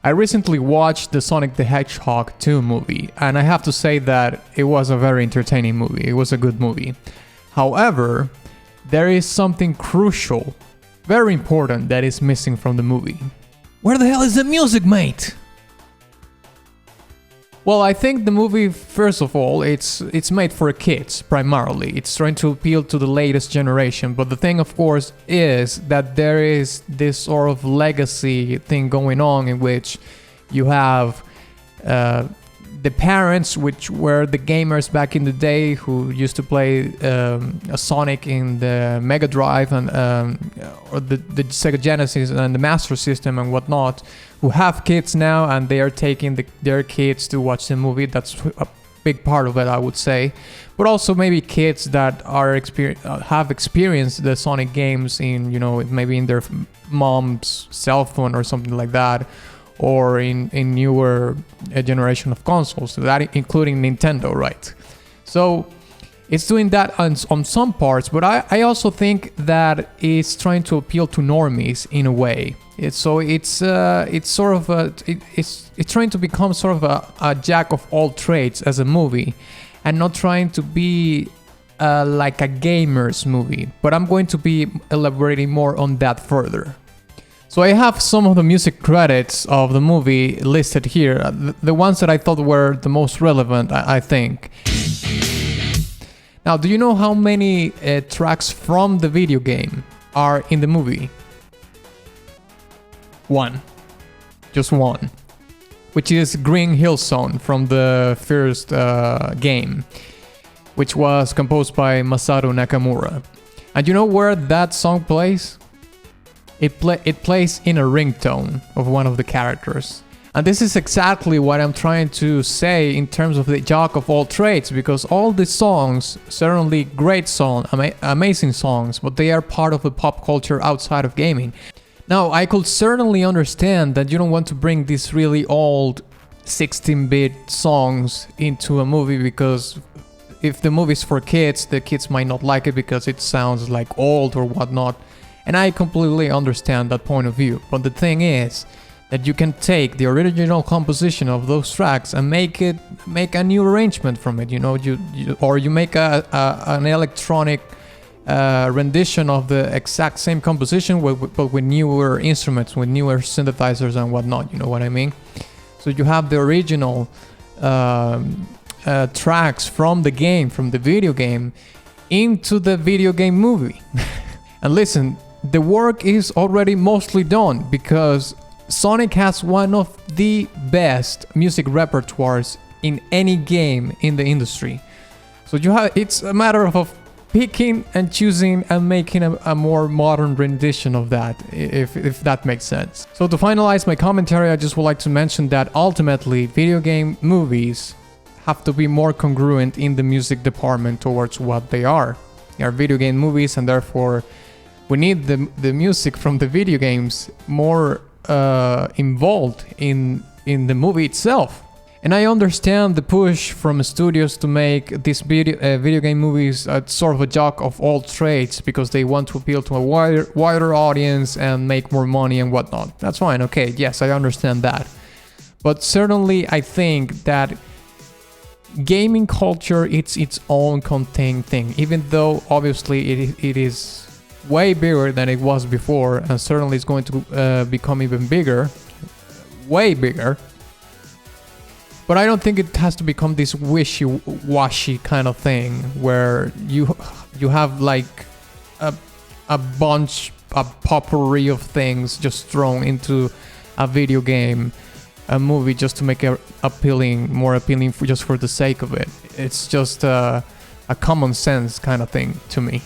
I recently watched the Sonic the Hedgehog 2 movie, and I have to say that it was a very entertaining movie. It was a good movie. However, there is something crucial, very important, that is missing from the movie. Where the hell is the music, mate? Well, I think the movie, first of all, it's made for kids, primarily. It's trying to appeal to the latest generation, but the thing, of course, is that there is this sort of legacy thing going on in which you have the parents, which were the gamers back in the day who used to play a Sonic in the Mega Drive and or the Sega Genesis and the Master System and whatnot, who have kids now and they are taking their kids to watch the movie. That's a big part of it, I would say. But also maybe kids that are have experienced the Sonic games in, maybe in their mom's cell phone or something like that, or in newer generation of consoles, that including Nintendo, right? So it's doing that on some parts, but I also think that it's trying to appeal to normies in a way. It's trying to become sort of a jack of all trades as a movie, and not trying to be like a gamer's movie. But I'm going to be elaborating more on that further. So I have some of the music credits of the movie listed here, the ones that I thought were the most relevant, I think. Now, do you know how many tracks from the video game are in the movie? One. Just one. Which is Green Hill Zone from the first game, which was composed by Masaru Nakamura. And you know where that song plays? It plays in a ringtone of one of the characters. And this is exactly what I'm trying to say in terms of the jack of all trades, because all the songs, certainly great songs, amazing songs, but they are part of the pop culture outside of gaming. Now, I could certainly understand that you don't want to bring these really old 16-bit songs into a movie, because if the movie's for kids, the kids might not like it because it sounds like old or whatnot. And I completely understand that point of view. But the thing is that you can take the original composition of those tracks and make a new arrangement from it. You make an electronic rendition of the exact same composition, but with newer instruments, with newer synthesizers and whatnot. You know what I mean? So you have the original tracks from the game, from the video game, into the video game movie. And listen, the work is already mostly done, because Sonic has one of the best music repertoires in any game in the industry. So it's a matter of picking and choosing and making a more modern rendition of that, if that makes sense. So to finalize my commentary, I just would like to mention that ultimately video game movies have to be more congruent in the music department towards what they are. They are video game movies, and therefore we need the music from the video games more involved in the movie itself. And I understand the push from studios to make these video game movies sort of a jack of all trades, because they want to appeal to a wider audience and make more money and whatnot. That's fine, okay, yes, I understand that. But certainly I think that gaming culture, it's its own contained thing, even though obviously it is way bigger than it was before, and certainly it's going to become even bigger, way bigger. But I don't think it has to become this wishy-washy kind of thing where you have like a bunch, a potpourri of things just thrown into a video game, a movie, just to make it more appealing just for the sake of it. It's just a common sense kind of thing to me.